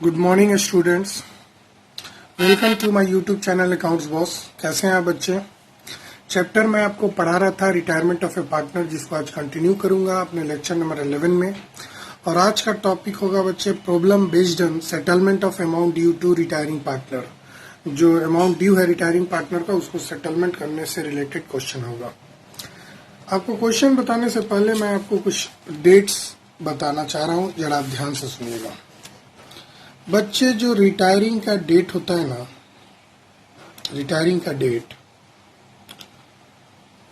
Good morning students, welcome to my YouTube channel accounts boss. कैसे हैं आप बच्चे? चैप्टर मैं आपको पढ़ा रहा था रिटायरमेंट ऑफ ए पार्टनर, जिसको आज कंटिन्यू करूंगा अपने लेक्चर नंबर 11 में। और आज का टॉपिक होगा बच्चे problem based on settlement of amount due to retiring partner. जो अमाउंट ड्यू है रिटायरिंग पार्टनर का, उसको सेटलमेंट करने से रिलेटेड क्वेश्चन होगा। आपको क्वेश्चन बताने से पहले मैं आपको कुछ डेट्स बताना चाह रहा हूँ, जरा आप ध्यान से सुनिएगा बच्चे। जो रिटायरिंग का डेट होता है ना, रिटायरिंग का डेट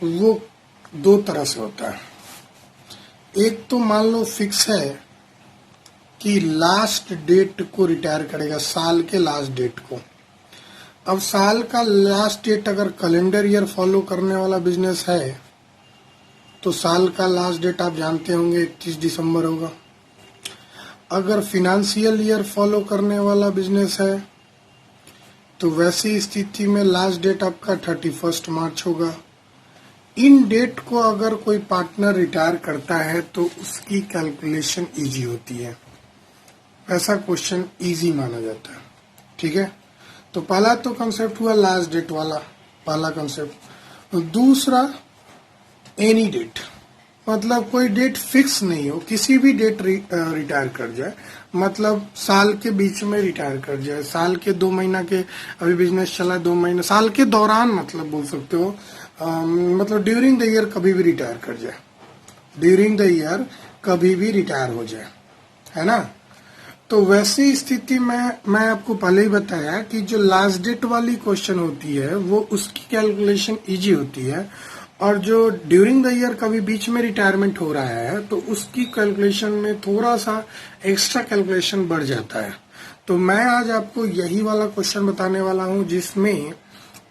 वो दो तरह से होता है। एक तो मान लो फिक्स है कि लास्ट डेट को रिटायर करेगा, साल के लास्ट डेट को। अब साल का लास्ट डेट अगर कैलेंडर ईयर फॉलो करने वाला बिजनेस है तो साल का लास्ट डेट आप जानते होंगे 31 दिसंबर होगा। अगर फिनेंशियल ईयर फॉलो करने वाला बिजनेस है तो वैसी स्थिति में लास्ट डेट आपका 31 मार्च होगा। इन डेट को अगर कोई पार्टनर रिटायर करता है तो उसकी कैलकुलेशन इजी होती है, ऐसा क्वेश्चन इजी माना जाता है। ठीक है, तो पहला तो कंसेप्ट हुआ लास्ट डेट वाला, पहला कंसेप्ट। दूसरा एनी डेट, मतलब कोई डेट फिक्स नहीं हो, किसी भी डेट रिटायर कर जाए, मतलब साल के बीच में रिटायर कर जाए, साल के 2 महीना के अभी बिजनेस चला 2 महीने, साल के दौरान मतलब बोल सकते हो, मतलब ड्यूरिंग द ईयर कभी भी रिटायर कर जाए, ड्यूरिंग द ईयर कभी भी रिटायर हो जाए, है ना। तो वैसी स्थिति में मैं आपको पहले ही बताया कि जो लास्ट डेट वाली क्वेश्चन होती है वो उसकी कैलकुलेशन इजी होती है, और जो ड्यूरिंग द ईयर कभी बीच में रिटायरमेंट हो रहा है तो उसकी कैलकुलेशन में थोड़ा सा एक्स्ट्रा कैलकुलेशन बढ़ जाता है। तो मैं आज आपको यही वाला क्वेश्चन बताने वाला हूं जिसमें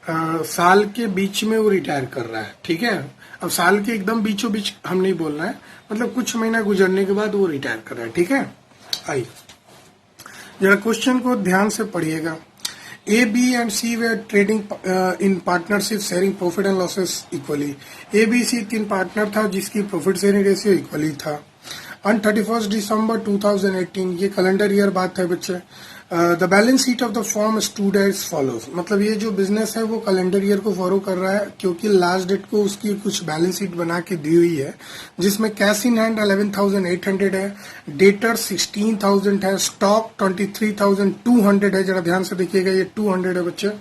साल के बीच में वो रिटायर कर रहा है। ठीक है, अब साल के एकदम बीचों बीच हम नहीं बोल रहे हैं, मतलब कुछ महीना गुजरने के बाद वो रिटायर कर रहा है। ठीक है, आइए जरा क्वेश्चन को ध्यान से पढ़िएगा। A, B and C were trading in partnership, sharing profit and losses equally. A, B, C 3 partner था जिसकी प्रॉफिट शेयरिंग रेशियो इक्वली था। On 31 दिसंबर 2018, ये कैलेंडर ईयर बात है बच्चे। The balance sheet of the firm stood as follows, मतलब ये जो बिजनेस है वो कैलेंडर ईयर को फॉलो कर रहा है, क्योंकि लास्ट डेट को उसकी कुछ बैलेंस शीट बना के दी हुई है, जिसमें कैश इन हैंड 11,800 है, डेटर 16,000 है, स्टॉक 23,200 है, जरा ध्यान से देखिएगा ये 200 है बच्चे।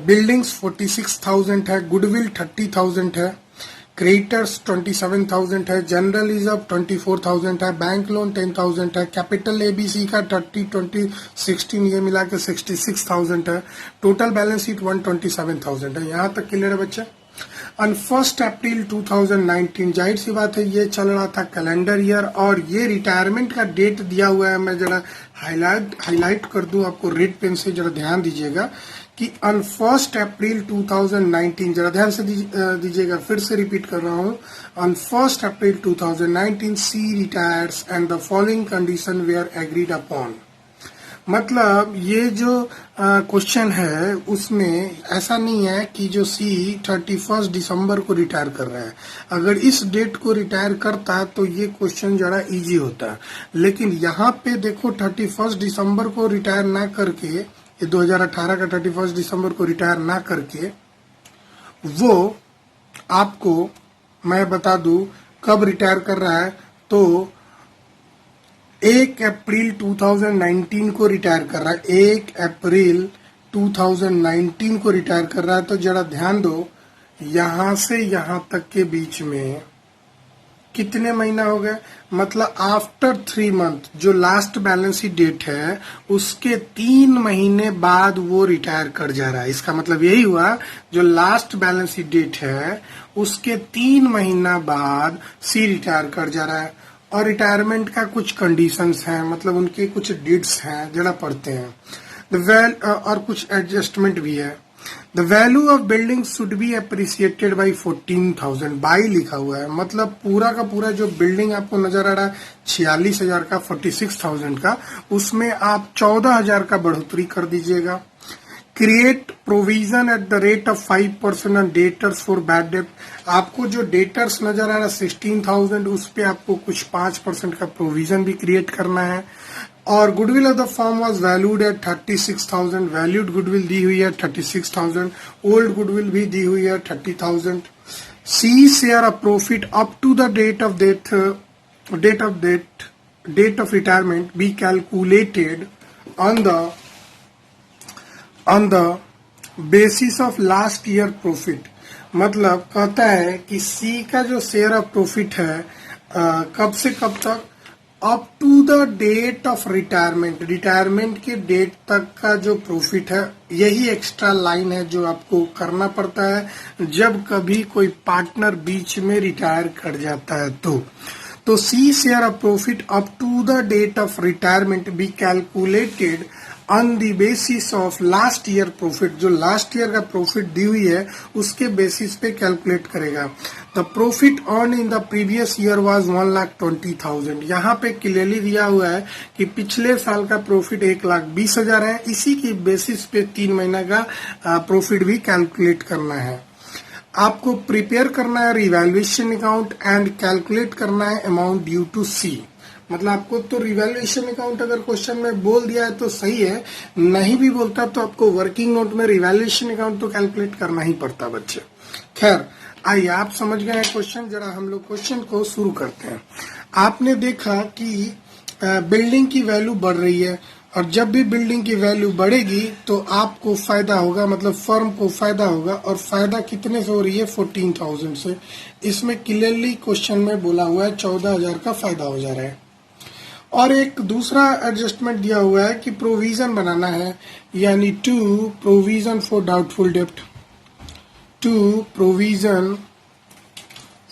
बिल्डिंग्स 46,000 है, गुडविल 30,000 है, क्रेडिटर्स 27,000 है, जनरल रिजर्व 24,000 है, बैंक लोन 10,000 है, कैपिटल एबीसी का 30, 20, 16 ये मिला के 66,000 है, टोटल बैलेंस शीट 127,000 है। यहाँ तक क्लियर है बच्चे। ऑन 1 अप्रैल 2019, जाहिर सी बात है ये चल रहा था कैलेंडर ईयर, और ये रिटायरमेंट का डेट दिया हुआ है। मैं जरा हाईलाइट कर दूं आपको रेड पेन से, जरा ध्यान दीजिएगा कि ऑन 1 अप्रैल 2019, जरा ध्यान से दीजिएगा, फिर से रिपीट कर रहा हूं। On 1 April 2019 C retires and the following condition were agreed upon. मतलब ये जो क्वेश्चन है उसमें ऐसा नहीं है कि जो सी 31 दिसंबर को रिटायर कर रहा है। अगर इस डेट को रिटायर करता तो ये क्वेश्चन जरा इजी होता, लेकिन यहाँ पे देखो 31 दिसंबर को रिटायर ना करके, ये 2018 का 31 दिसंबर को रिटायर ना करके वो आपको मैं बता दूं कब रिटायर कर रहा है, तो 1 अप्रैल 2019 को रिटायर कर रहा है। 1 अप्रैल 2019 को रिटायर कर रहा है। तो जरा ध्यान दो, यहां से यहां तक के बीच में कितने महीना हो गए, मतलब आफ्टर 3 मंथ, जो लास्ट बैलेंस शीट डेट है उसके 3 महीने बाद वो रिटायर कर जा रहा है। इसका मतलब यही हुआ, जो लास्ट बैलेंस शीट डेट है उसके 3 महीना बाद सी रिटायर कर जा रहा है। और रिटायरमेंट का कुछ कंडीशंस हैं, मतलब उनके कुछ डेट्स हैं, जरा पढ़ते हैं। और कुछ एडजस्टमेंट भी है। The value of building should be appreciated by 14,000, by लिखा हुआ है, मतलब पूरा का पूरा जो बिल्डिंग आपको नजर आ रहा है 46,000 का, 46,000 का, उसमें आप 14,000 का बढ़ोतरी कर दीजिएगा। Create provision at the rate of 5% on debtors for bad debt. आपको जो डेटर्स नजर आ रहा है 16,000, उस पे आपको कुछ 5% का प्रोविजन भी क्रिएट करना है। और goodwill of the firm was valued at 36,000, valued goodwill दी हुई है 36,000, ओल्ड गुडविल भी दी हुई है 30,000। C share of profit up to the date of retirement be calculated on the basis of last year profit. मतलब कहता है कि सी का जो शेयर ऑफ प्रॉफिट है कब से कब तक, up to the date of retirement, retirement के डेट तक का जो प्रॉफिट है, यही एक्स्ट्रा लाइन है जो आपको करना पड़ता है जब कभी कोई पार्टनर बीच में रिटायर कर जाता है। तो C share of profit up to the date of retirement be calculated on the basis of last year profit, जो लास्ट ईयर का प्रॉफिट दी हुई है उसके बेसिस पे कैलकुलेट करेगा। The profit earn in the previous year was 1,20,000। यहाँ पे क्लियरली दिया हुआ है कि पिछले साल का प्रॉफिट 1,20,000 है, इसी की बेसिस पे 3 महीना का प्रॉफिट भी कैलकुलेट करना है। आपको प्रिपेयर करना है रिवैल्यूएशन अकाउंट एंड कैलकुलेट करना है अमाउंट ड्यू टू सी। मतलब आपको तो रिवैल्यूएशन अकाउंट अगर क्वेश्चन में बोल दिया है तो सही है, नहीं भी बोलता तो आपको वर्किंग नोट में रिवैल्यूएशन अकाउंट तो कैलकुलेट करना ही पड़ता बच्चे। खैर आइए, आप समझ गए क्वेश्चन, जरा हम लोग क्वेश्चन को शुरू करते हैं। आपने देखा कि बिल्डिंग की वैल्यू बढ़ रही है, और जब भी बिल्डिंग की वैल्यू बढ़ेगी तो आपको फायदा होगा, मतलब फर्म को फायदा होगा। और फायदा कितने से हो रही है? 14,000 से। इसमें क्लियरली क्वेश्चन में बोला हुआ है 14,000 का फायदा हो जा रहा है। और एक दूसरा एडजस्टमेंट दिया हुआ है कि प्रोविजन बनाना है, यानी टू प्रोविजन फॉर डाउटफुल डेप्ट, टू प्रोविजन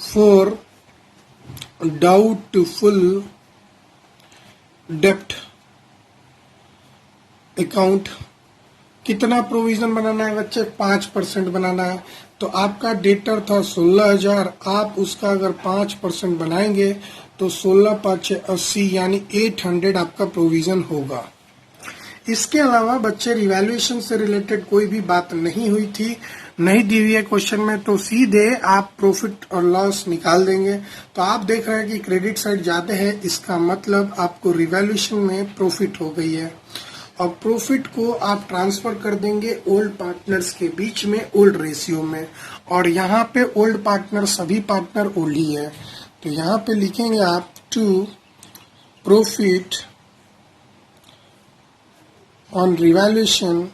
फॉर डाउटफुल डेप्ट अकाउंट। कितना प्रोविजन बनाना है बच्चे? 5% बनाना है। तो आपका डेटर था 16,000, आप उसका अगर 5% बनाएंगे तो 16×5 = 80, यानी 800 आपका प्रोविजन होगा। इसके अलावा बच्चे रिवैल्यूएशन से रिलेटेड कोई भी बात नहीं हुई थी, नहीं दी हुई है क्वेश्चन में, तो सीधे आप प्रॉफिट और लॉस निकाल देंगे। तो आप देख रहे हैं कि क्रेडिट साइड ज्यादा है, इसका मतलब आपको रिवैल्यूएशन में प्रॉफिट हो गई है। और प्रॉफिट को आप ट्रांसफर कर देंगे ओल्ड पार्टनर्स के बीच में ओल्ड रेशियो में। और यहाँ पे ओल्ड पार्टनर, सभी पार्टनर ओल्ड ही है, तो यहाँ पे लिखेंगे आप to profit on revaluation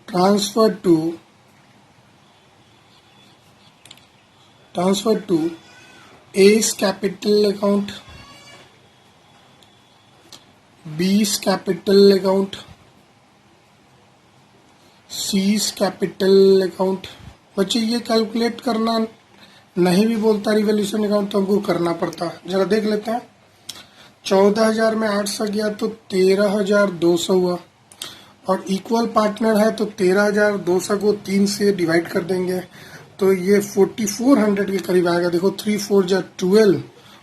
transfer to A's capital account, B's capital account, C's capital account. बच्चे ये कैलकुलेट करना नहीं भी बोलता रिवैल्यूएशन अकाउंट तो हमको करना पड़ता। जरा देख लेते हैं, 14,000 में 8 से गया तो 13,200 हुआ, और इक्वल पार्टनर है तो 13,200 को 3 से डिवाइड कर देंगे तो ये 4,400 के करीब आएगा। देखो 3 4 जा 12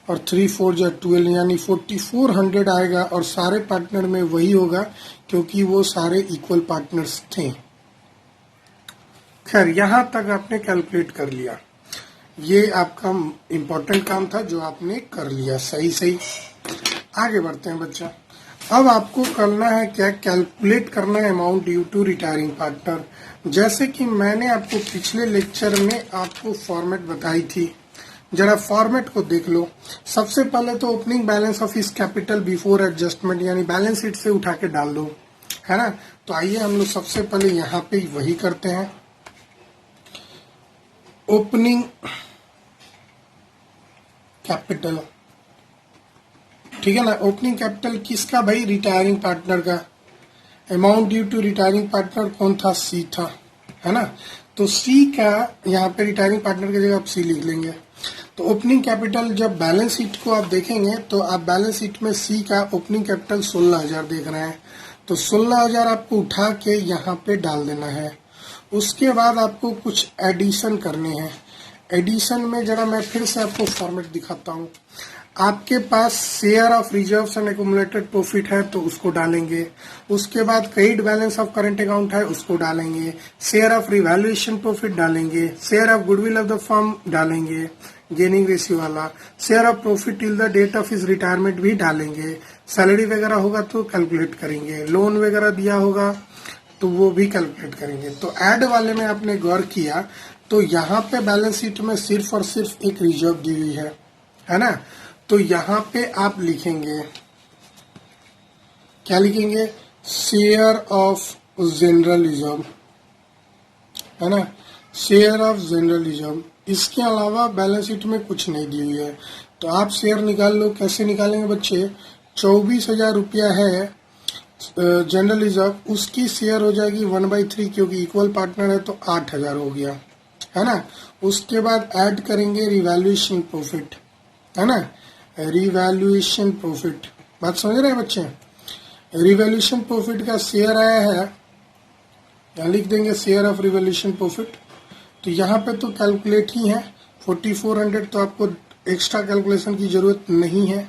और 3 4 जा 12, यानी 4,400 आएगा। और सारे पार्टनर में वही होगा क्योंकि वो सारे इक्वल पार्टनर्स थे। खैर यहाँ तक आपने कैलकुलेट कर लिया, ये आपका इम्पोर्टेंट काम था जो आपने कर लिया सही। आगे बढ़ते हैं बच्चा। अब आपको करना है क्या? कैलकुलेट करना है amount due to retiring partner. जैसे कि मैंने आपको पिछले लेक्चर में आपको फॉर्मेट बताई थी, जरा फॉर्मेट को देख लो। सबसे पहले तो ओपनिंग बैलेंस ऑफ इस कैपिटल बिफोर एडजस्टमेंट, यानी बैलेंस शीट से उठा के डाल दो, है ना। तो आइए हम लोग सबसे पहले यहाँ पे वही करते हैं। ओपनिंग कैपिटल, ठीक है ना। ओपनिंग कैपिटल किसका भाई? रिटायरिंग पार्टनर का। Amount due to retiring partner कौन था? सी था, है ना। तो सी का यहाँ पे रिटायरिंग पार्टनर की जगह आप सी लिख लेंगे। तो ओपनिंग कैपिटल जब बैलेंस शीट को आप देखेंगे तो आप बैलेंस शीट में सी का ओपनिंग कैपिटल 16,000 देख रहे हैं, तो 16,000 आपको उठा के यहाँ पे डाल देना है। उसके बाद आपको कुछ एडिशन करने हैं। एडिशन में जरा मैं फिर से आपको फॉर्मेट दिखाता हूँ। आपके पास share of reserves and accumulated profit है तो उसको डालेंगे, उसके बाद credit balance of current account है उसको डालेंगे, शेयर ऑफ रिवैल्यूएशन प्रॉफिट डालेंगे, share of goodwill of the firm डालेंगे गेनिंग रेशियो वाला, share of profit till the date of his retirement भी डालेंगे, सैलरी वगैरह होगा तो कैलकुलेट करेंगे, लोन वगैरह दिया होगा तो वो भी कैलकुलेट करेंगे। तो ऐड वाले में आपने गौर किया तो यहाँ पे बैलेंस शीट में सिर्फ और सिर्फ एक रिजर्व दी हुई है ना। तो यहाँ पे आप लिखेंगे, क्या लिखेंगे, शेयर ऑफ जनरल रिजर्व, है ना, शेयर ऑफ जनरल रिजर्व। इसके अलावा बैलेंस शीट में कुछ नहीं दी हुई है। तो आप शेयर निकाल लो, कैसे निकालेंगे बच्चे, 24,000 रुपया है जनरल रिजर्व, उसकी शेयर हो जाएगी 1/3 क्योंकि इक्वल पार्टनर है तो 8,000 हो गया, है ना। उसके बाद ऐड करेंगे रिवैल्यूएशन प्रॉफिट, है ना, रिवैल्यूएशन प्रॉफिट, बात समझ रहे हैं बच्चे। रिवैल्यूएशन प्रॉफिट का शेयर आया है, यहाँ लिख देंगे शेयर ऑफ रिवैल्यूएशन प्रॉफिट। तो यहाँ पे तो कैलकुलेट ही है 4400, तो आपको एक्स्ट्रा कैलकुलेशन की जरूरत नहीं है।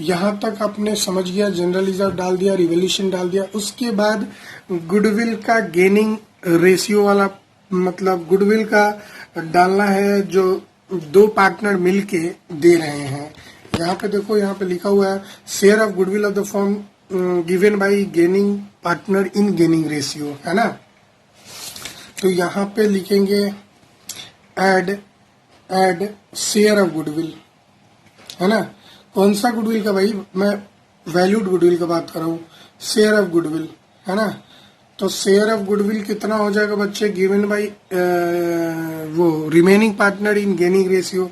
यहाँ तक आपने समझ गया, जनरल रिजर्व डाल दिया, रिवैल्यूएशन डाल दिया। उसके बाद गुडविल का गेनिंग रेशियो वाला, मतलब गुडविल का डालना है जो दो पार्टनर मिलके दे रहे हैं। यहाँ पे देखो, यहाँ पे लिखा हुआ है share of goodwill of the firm given by gaining partner in gaining ratio, है ना। तो यहाँ पे लिखेंगे ऐड शेयर ऑफ गुडविल, है ना। कौन सा गुडविल का भाई, मैं वैल्यूड गुडविल का बात कर रहा हूँ, शेयर ऑफ गुडविल, है ना। तो शेयर ऑफ गुडविल कितना हो जाएगा बच्चे, गिवन बाय वो remaining partner in gaining ratio.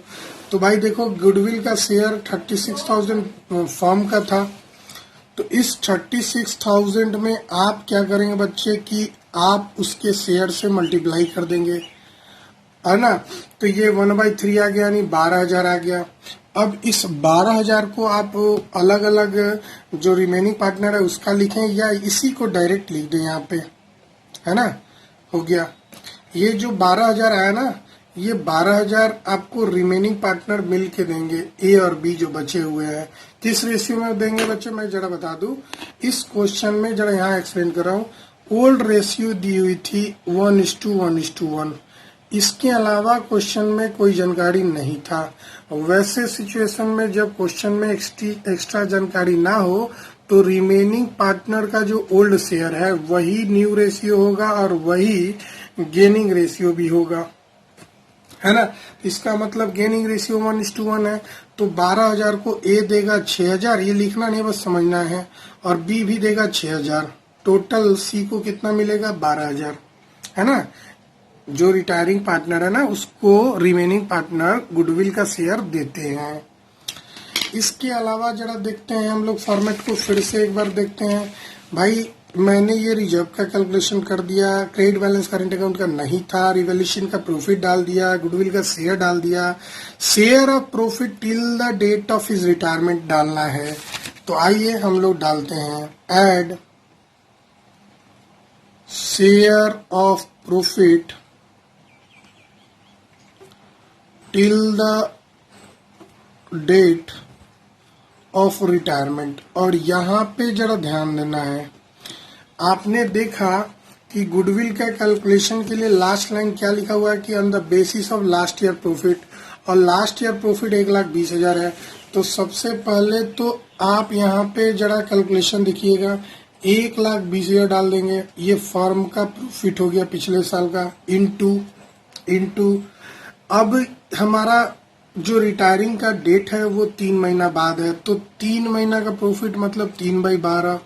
तो भाई देखो, गुडविल का शेयर 36,000 फर्म का था, तो इस 36,000 में आप क्या करेंगे बच्चे कि आप उसके शेयर से मल्टीप्लाई कर देंगे, है ना। तो ये 1/3 आ गया, यानी 12,000 आ गया। अब इस 12,000 को आप अलग अलग जो रिमेनिंग पार्टनर है उसका लिखें या इसी को डायरेक्ट लिख दें यहाँ पे, है ना, हो गया। ये जो 12,000 आया ना, ये 12,000 आपको रिमेनिंग पार्टनर मिल के देंगे, ए और बी जो बचे हुए हैं। किस रेशियो में देंगे बच्चे, मैं जरा बता दूं, इस क्वेश्चन में जरा यहाँ एक्सप्लेन कर रहा हूँ। ओल्ड रेशियो दी हुई थी 1:1:1। इसके अलावा क्वेश्चन में कोई जानकारी नहीं था। वैसे सिचुएशन में जब क्वेश्चन में एक्स्ट्रा जानकारी ना हो तो रिमेनिंग पार्टनर का जो ओल्ड शेयर है वही न्यू रेशियो होगा और वही गेनिंग रेशियो भी होगा, है ना। इसका मतलब गेनिंग रेशियो 1:1 है। तो 12,000 को ए देगा 6,000, ये लिखना नहीं बस समझना है, और बी भी देगा 6,000। टोटल सी को कितना मिलेगा, 12,000, है ना। जो रिटायरिंग पार्टनर है ना उसको रिमेनिंग पार्टनर गुडविल का शेयर देते हैं। इसके अलावा जरा देखते हैं हम लोग फॉर्मेट को फिर से एक बार देखते हैं। भाई मैंने ये रिजर्व का कैलकुलेशन कर दिया, क्रेडिट बैलेंस करंट अकाउंट का नहीं था, रिवैल्यूएशन का प्रॉफिट डाल दिया, गुडविल का शेयर डाल दिया, share of profit till the date of his retirement डालना है। तो आइए हम लोग डालते हैं add share of profit till the date of retirement. और यहाँ पे जरा ध्यान देना है, आपने देखा कि गुडविल का कैलकुलेशन के लिए लास्ट लाइन क्या लिखा हुआ है कि on the basis of last year profit, और लास्ट ईयर प्रॉफिट 1,20,000 है। तो सबसे पहले तो आप यहाँ पे जरा कैलकुलेशन देखिएगा, 1,20,000 डाल देंगे, ये फर्म का प्रॉफिट हो गया पिछले साल का, इनटू अब हमारा जो रिटायरिंग का डेट है वो 3 महीना बाद है, तो 3 महीना का प्रॉफिट मतलब 3/12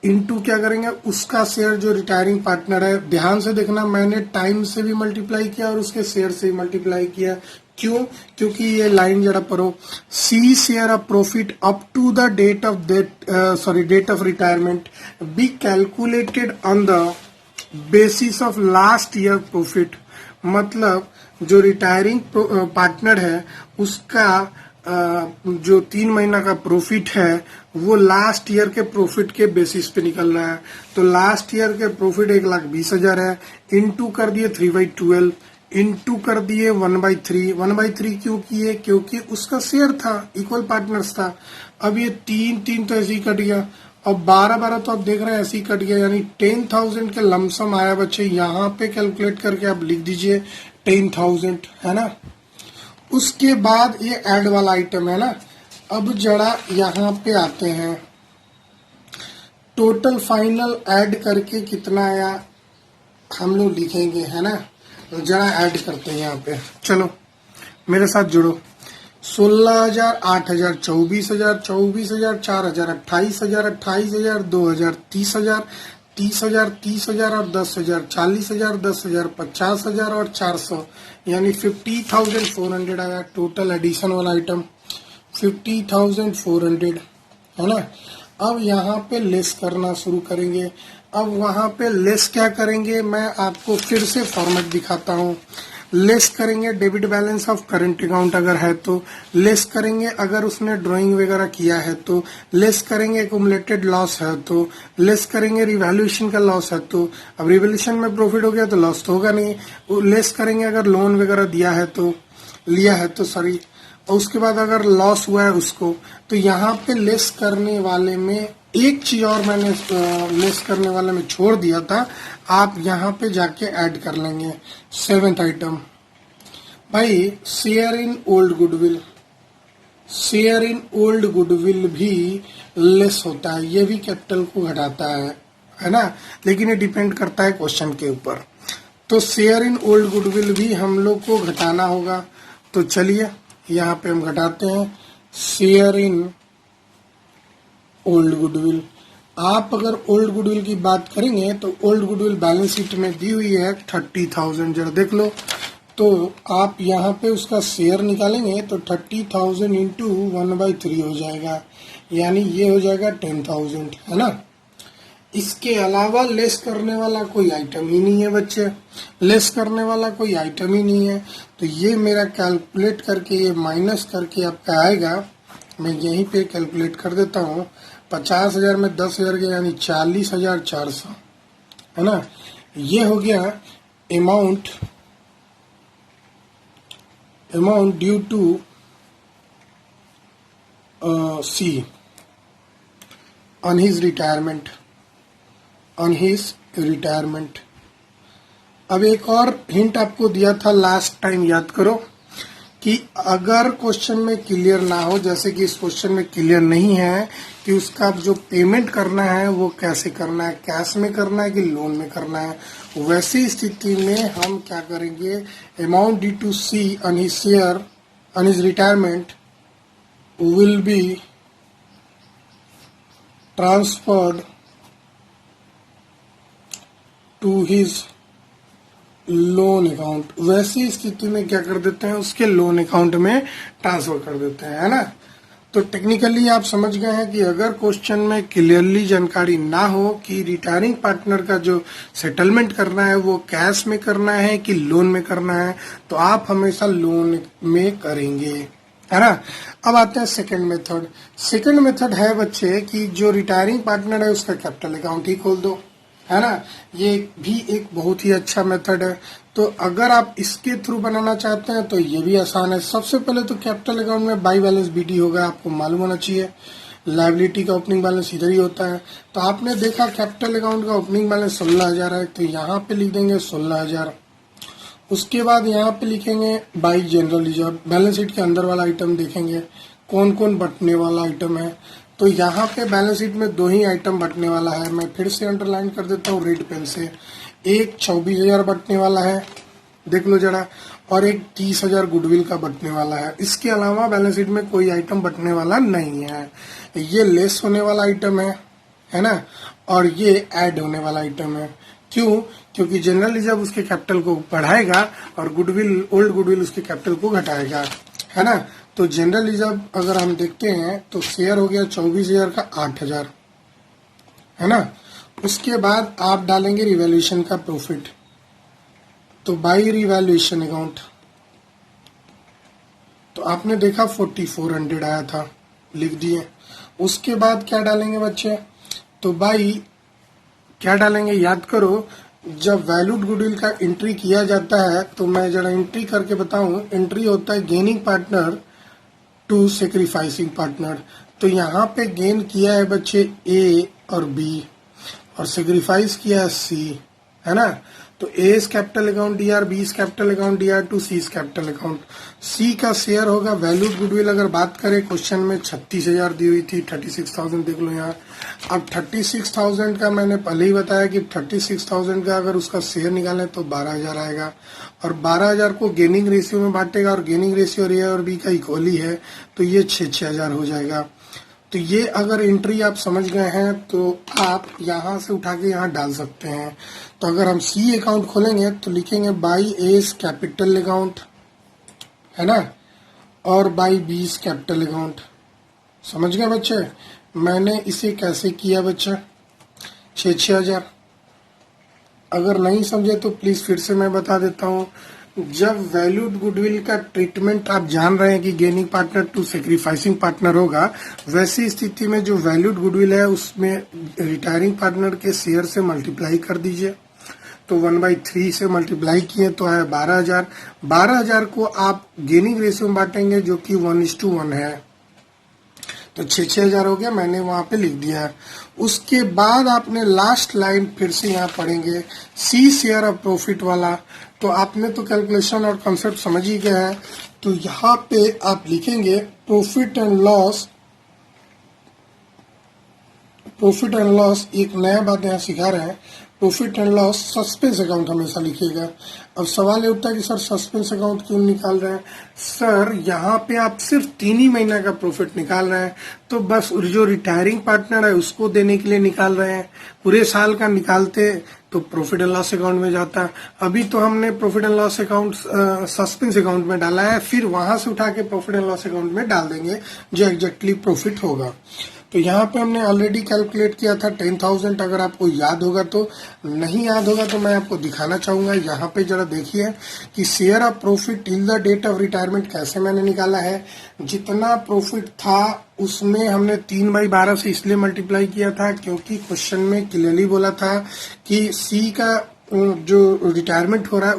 इंटू क्या करेंगे, उसका शेयर जो रिटायरिंग पार्टनर है। ध्यान से देखना, मैंने टाइम से भी मल्टीप्लाई किया और उसके शेयर से भी मल्टीप्लाई किया। क्यों, क्योंकि ये लाइन जरा पढ़ो, C share of profit up to the date of retirement be calculated on the basis of last year profit. मतलब जो रिटायरिंग पार्टनर है उसका जो 3 महीना का प्रॉफिट है वो लास्ट ईयर के प्रॉफिट के बेसिस पे निकल रहा है। तो लास्ट ईयर के प्रॉफिट 1,20,000 है, इनटू कर दिए 3/12, इनटू कर दिए 1/3। 1/3 क्यों किए? क्योंकि उसका शेयर था, इक्वल पार्टनर्स था। अब ये 3 तो ऐसे ही कट गया। अब 12 तो आप देख रहे हैं ऐसे ही कट गया, यानी 10,000 के लमसम आया बच्चे। यहाँ पे कैलकुलेट करके आप लिख दीजिए 10,000, है ना। उसके बाद ये ऐड वाला आइटम है ना। अब जरा यहाँ पे आते हैं, टोटल फाइनल ऐड करके कितना आया हम लोग लिखेंगे, है ना। जरा ऐड करते हैं यहाँ पे, चलो मेरे साथ जुड़ो। 16,000, 8,000, 24,000, 24,000, 4,000, 28,000, 28,000, 2,000, 30,000, 30,000, 30,000 और 10,000, 40,000, 10,000, 50,000 और 400, यानी 50,400 आया टोटल एडिशन वाला आइटम। 50,400, है ना। अब यहाँ पे लेस करना शुरू करेंगे। अब वहां पे लेस क्या करेंगे, मैं आपको फिर से फॉर्मेट दिखाता हूँ। लेस करेंगे debit balance of current account अगर है तो, लेस करेंगे अगर उसने ड्राइंग वगैरह किया है तो, लेस करेंगे एक्यूमुलेटेड लॉस है तो, लेस करेंगे रिवैल्यूएशन का लॉस है तो। अब रिवैल्यूएशन में प्रॉफिट हो गया तो लॉस तो होगा नहीं। लेस करेंगे अगर लोन वगैरह दिया है तो, लिया है तो सॉरी, और उसके बाद अगर लॉस हुआ है उसको, तो यहाँ पे लेस करने वाले में एक चीज और मैंने लेस करने वाले में छोड़ दिया था, आप यहाँ पे जाके ऐड कर लेंगे। 7th आइटम भाई, share in old goodwill. Share in old goodwill भी लेस होता है, ये भी कैपिटल को घटाता है ना, लेकिन ये डिपेंड करता है क्वेश्चन के ऊपर। तो शेयर इन ओल्ड गुडविल भी हम लोग को घटाना होगा। तो चलिए यहाँ पे हम घटाते हैं शेयर इन ओल्ड गुडविल। आप अगर ओल्ड गुडविल की बात करेंगे तो ओल्ड गुडविल बैलेंस शीट में दी हुई है 30,000, जरा देख लो। तो आप यहाँ पे उसका शेयर निकालेंगे तो 30,000 इंटू 1/3 हो जाएगा, यानी ये हो जाएगा 10,000, है ना। इसके अलावा लेस करने वाला कोई आइटम ही नहीं है बच्चे, लेस करने वाला कोई आइटम ही नहीं है। तो ये मेरा कैलकुलेट करके, ये माइनस करके आपका आएगा, मैं यहीं पे कैलकुलेट कर देता हूँ। 50,000 में 10,000 गया, यानी 40,400, है ना। ये हो गया amount due to C on his retirement, अब एक और हिंट आपको दिया था लास्ट टाइम, याद करो, कि अगर क्वेश्चन में क्लियर ना हो, जैसे कि इस क्वेश्चन में क्लियर नहीं है कि उसका जो पेमेंट करना है वो कैसे करना है, कैश में करना है कि लोन में करना है, वैसी स्थिति में हम क्या करेंगे, amount due to C on his share on his retirement will be transferred to his loan account. वैसी स्थिति में क्या कर देते हैं, उसके लोन अकाउंट में ट्रांसफर कर देते हैं, है ना। तो टेक्निकली आप समझ गए हैं कि अगर क्वेश्चन में क्लियरली जानकारी ना हो कि रिटायरिंग पार्टनर का जो सेटलमेंट करना है वो कैश में करना है कि लोन में करना है, तो आप हमेशा लोन में करेंगे, है ना। अब आते हैं सेकंड मेथड। सेकंड मेथड है बच्चे कि जो रिटायरिंग पार्टनर है उसका कैपिटल अकाउंट ही खोल दो, है ना। ये भी एक बहुत ही अच्छा मेथड है। तो अगर आप इसके थ्रू बनाना चाहते हैं तो ये भी आसान है। सबसे पहले तो कैपिटल अकाउंट में बाई बैलेंस बीडी होगा, आपको मालूम होना चाहिए। लायबिलिटी का ओपनिंग बैलेंस इधर ही होता है। तो आपने देखा कैपिटल अकाउंट का ओपनिंग बैलेंस 16,000 है, तो यहाँ पे लिख देंगे 16,000। उसके बाद यहाँ पे लिखेंगे by general reserve. Balance sheet के अंदर वाला आइटम देखेंगे कौन कौन बटने वाला आइटम है। तो यहाँ पे बैलेंस शीट में 2 ही आइटम बटने वाला है, मैं फिर से अंडरलाइन कर देता हूँ रेड पेन से। एक 24,000 बटने वाला है, देख लो जरा, और एक 30,000 गुडविल का बटने वाला है। इसके अलावा बैलेंस शीट में कोई आइटम बटने वाला नहीं है। ये लेस होने वाला आइटम है ना, और ये ऐड होने वाला आइटम है। क्यों? क्योंकि जनरल रिजर्व उसके कैपिटल को बढ़ाएगा और गुडविल, ओल्ड गुडविल उसके कैपिटल को घटाएगा, है ना। तो जनरल रिजर्व अगर हम देखते हैं तो शेयर हो गया 24,000 का 8,000, है ना। उसके बाद आप डालेंगे रिवैल्यूएशन का प्रॉफिट, तो बाई रिवैल्यूएशन अकाउंट, तो आपने देखा 4,400 आया था, लिख दिए। उसके बाद क्या डालेंगे बच्चे, तो बाई क्या डालेंगे, याद करो, जब वैल्यूड गुडविल का एंट्री किया जाता है तो मैं जरा एंट्री करके बताऊं। एंट्री होता है gaining partner to sacrificing partner. तो यहाँ पे गेन किया है बच्चे ए और बी और सेक्रीफाइस किया है सी, है ना। तो A is capital account DR, B is capital account DR to, C is capital account. C का शेयर होगा वैल्यूड गुडविल। अगर बात करें क्वेश्चन में 36,000 दी हुई थी, 36,000 देख लो यहाँ। अब 36,000 का मैंने पहले ही बताया कि 36,000 का अगर उसका शेयर निकालें तो 12,000 आएगा और 12,000 को गेनिंग रेशियो में बांटेगा और गेनिंग रेशियो ए और बी का इक्वली है तो ये 6,000 हो जाएगा। तो ये अगर एंट्री आप समझ गए हैं तो आप यहां से उठा के यहां डाल सकते हैं। तो अगर हम सी अकाउंट खोलेंगे तो लिखेंगे बाई एज कैपिटल अकाउंट, है ना, और बाई बीस कैपिटल अकाउंट। समझ गए बच्चे। मैंने इसे कैसे किया बच्चा, 6,000। अगर नहीं समझे तो प्लीज फिर से मैं बता देता हूं। जब वैल्यूड गुडविल का ट्रीटमेंट आप जान रहे हैं कि gaining partner to sacrificing partner होगा, वैसी स्थिति में जो वैल्यूड गुडविल है उसमें रिटायरिंग पार्टनर के शेयर से मल्टीप्लाई कर दीजिए। तो 1/3 से मल्टीप्लाई किए तो आया 12,000। 12,000 को आप गेनिंग रेशियो में बांटेंगे जो कि 1:1 है, तो 6,000 हो गया। मैंने वहां पे लिख दिया। उसके बाद आपने लास्ट लाइन फिर से यहाँ पढ़ेंगे सी शेयर ऑफ प्रॉफिट वाला। तो आपने तो कैलकुलेशन और कॉन्सेप्ट समझ ही गया है। तो यहाँ पे आप लिखेंगे profit and loss. Profit and loss एक नया बात यहाँ सिखा रहे हैं। Profit and loss suspense account हमेशा लिखिएगा। अब सवाल ये उठता है कि सर सस्पेंस अकाउंट क्यों निकाल रहे हैं। सर यहाँ पे आप सिर्फ 3 ही महीना का प्रॉफिट निकाल रहे हैं, तो बस जो रिटायरिंग पार्टनर है उसको देने के लिए निकाल रहे हैं। पूरे साल का निकालते तो प्रॉफिट एंड लॉस अकाउंट में जाता। अभी तो हमने profit and loss account suspense account में डाला है, फिर वहां से उठा के प्रॉफिट एंड लॉस अकाउंट में डाल देंगे जो एग्जैक्टली प्रॉफिट होगा। तो यहाँ पे हमने ऑलरेडी कैलकुलेट किया था 10,000। अगर आपको याद होगा तो, नहीं याद होगा तो मैं आपको दिखाना चाहूंगा। यहाँ पे जरा देखिए कि share of profit till the date of retirement कैसे मैंने निकाला है। जितना प्रॉफिट था उसमें हमने 3/12 से इसलिए मल्टीप्लाई किया था क्योंकि क्वेश्चन में क्लियरली बोला था कि सी का जो रिटायरमेंट हो रहा है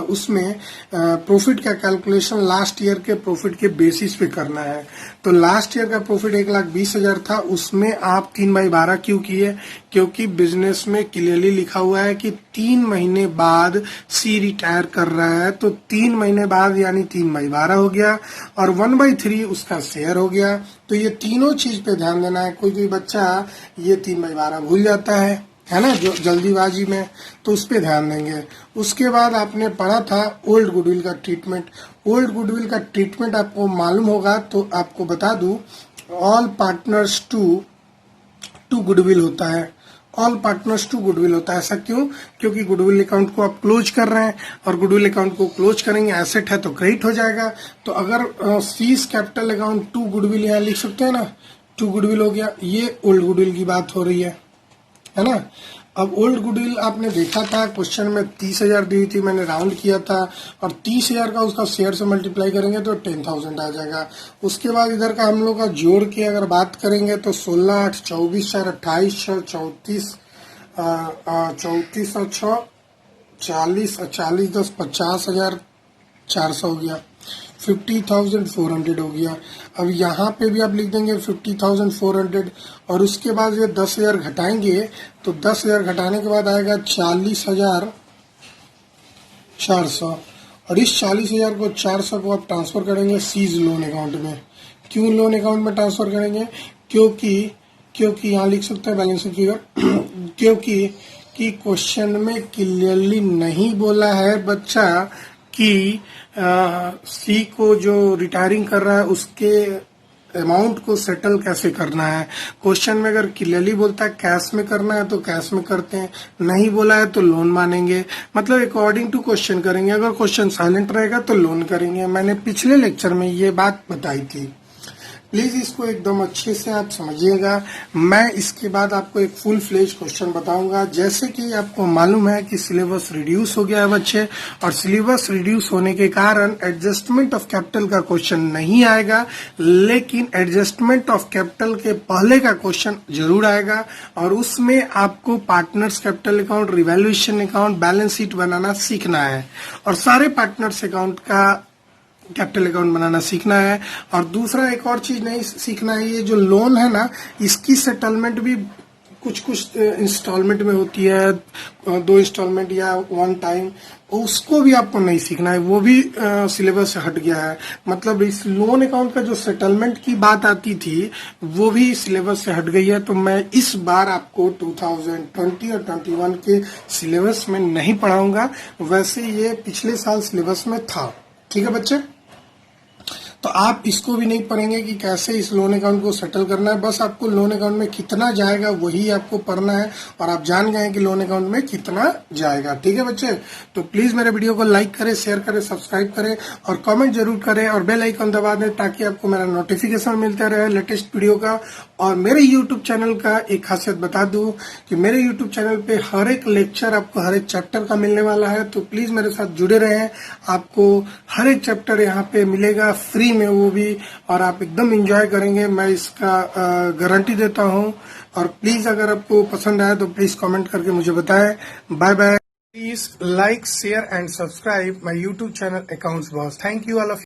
उसमें प्रॉफिट का कैलकुलेशन लास्ट ईयर के प्रॉफिट के बेसिस पे करना है। तो लास्ट ईयर का प्रॉफिट 1,20,000 था, उसमें आप 3/12 क्यों किए, क्योंकि बिजनेस में क्लियरली लिखा हुआ है कि 3 महीने बाद सी रिटायर कर रहा है। तो 3 महीने बाद यानी 3/12 हो गया और 1/3 उसका शेयर हो गया। तो ये तीनों चीज पे ध्यान देना है। कोई बच्चा ये 3/12 भूल जाता है ना, जो जल्दीबाजी में, तो उस पे ध्यान देंगे। उसके बाद आपने पढ़ा था ओल्ड गुडविल का ट्रीटमेंट। ओल्ड गुडविल का ट्रीटमेंट आपको मालूम होगा तो आपको बता दूं, ऑल पार्टनर्स टू गुडविल होता है। ऑल पार्टनर्स टू गुडविल होता है। ऐसा क्यों? क्योंकि गुडविल अकाउंट को आप क्लोज कर रहे हैं और गुडविल अकाउंट को क्लोज करेंगे, एसेट है तो क्रेडिट हो जाएगा। तो अगर C's capital account to goodwill यहाँ लिख सकते हैं ना, टू गुडविल हो गया। ये ओल्ड गुडविल की बात हो रही है ना। अब ओल्ड गुडविल आपने देखा था क्वेश्चन में 30,000 दी हुई थी, मैंने राउंड किया था और 30,000 का उसका शेयर से मल्टीप्लाई करेंगे तो 10,000 आ जाएगा। उसके बाद इधर का हम लोग का जोड़ के अगर बात करेंगे तो 16, 8, 24, 4, 28, 6, 34, 34 और 6, 40, 40, 10, 50,400 हो गया। 50,400 हो गया। अब यहाँ पे भी आप लिख देंगे 50,400 और उसके बाद ये 10,000 घटाएंगे तो 10,000 घटाने के बाद आएगा 40,400 और इस 40,000 को 400 को आप ट्रांसफर करेंगे सीज लोन अकाउंट में। क्यों लोन अकाउंट में ट्रांसफर करेंगे? क्योंकि यहाँ लिख सकते हैं बैलेंस शीट फिगर क्योंकि क्वेश्चन में क्लियरली नहीं बोला है बच्चा कि सी को जो रिटायरिंग कर रहा है उसके अमाउंट को सेटल कैसे करना है। क्वेश्चन में अगर क्लियरली बोलता है कैश में करना है तो कैश में करते हैं, नहीं बोला है तो लोन मानेंगे, मतलब अकॉर्डिंग टू क्वेश्चन करेंगे। अगर क्वेश्चन साइलेंट रहेगा तो लोन करेंगे। मैंने पिछले लेक्चर में ये बात बताई थी। प्लीज इसको एकदम अच्छे से आप समझिएगा। मैं इसके बाद आपको एक फुल फ्लेज क्वेश्चन बताऊंगा। जैसे कि आपको मालूम है कि सिलेबस रिड्यूस हो गया है बच्चे, और सिलेबस रिड्यूस होने के कारण एडजस्टमेंट ऑफ कैपिटल का क्वेश्चन नहीं आएगा, लेकिन एडजस्टमेंट ऑफ कैपिटल के पहले का क्वेश्चन जरूर आएगा, और उसमें आपको partners capital account, revaluation account, balance sheet बनाना सीखना है, और सारे पार्टनर्स अकाउंट का कैपिटल अकाउंट बनाना सीखना है। और दूसरा एक और चीज नहीं सीखना है, ये जो लोन है ना, इसकी सेटलमेंट भी कुछ कुछ इंस्टॉलमेंट में होती है, 2 इंस्टॉलमेंट या 1 टाइम, उसको भी आपको नहीं सीखना है, वो भी सिलेबस से हट गया है। मतलब इस लोन अकाउंट का जो सेटलमेंट की बात आती थी वो भी सिलेबस से हट गई है। तो मैं इस बार आपको 2020 और 21 के सिलेबस में नहीं पढ़ाऊंगा, वैसे ये पिछले साल सिलेबस में था। ठीक है बच्चे, तो आप इसको भी नहीं पढ़ेंगे कि कैसे इस लोन अकाउंट को सेटल करना है, बस आपको लोन अकाउंट में कितना जाएगा वही आपको पढ़ना है, और आप जान गए कि लोन अकाउंट में कितना जाएगा। ठीक है बच्चे, तो प्लीज मेरे वीडियो को लाइक करें, शेयर करें, सब्सक्राइब करें, और कमेंट जरूर करें, और बेल आइकन दबा दें ताकि आपको मेरा नोटिफिकेशन मिलता रहे लेटेस्ट वीडियो का। और मेरे यूट्यूब चैनल का एक खासियत बता दूं कि मेरे यूट्यूब चैनल पे हर एक लेक्चर आपको हर एक चैप्टर का मिलने वाला है, तो प्लीज मेरे साथ जुड़े रहें। आपको हर एक चैप्टर यहाँ पे मिलेगा फ्री में, वो भी, और आप एकदम एंजॉय करेंगे, मैं इसका गारंटी देता हूँ। और प्लीज अगर आपको पसंद आया तो प्लीज कमेंट करके मुझे बताएं। Bye bye. Please like, share and subscribe my YouTube channel accounts boss. Thank you all of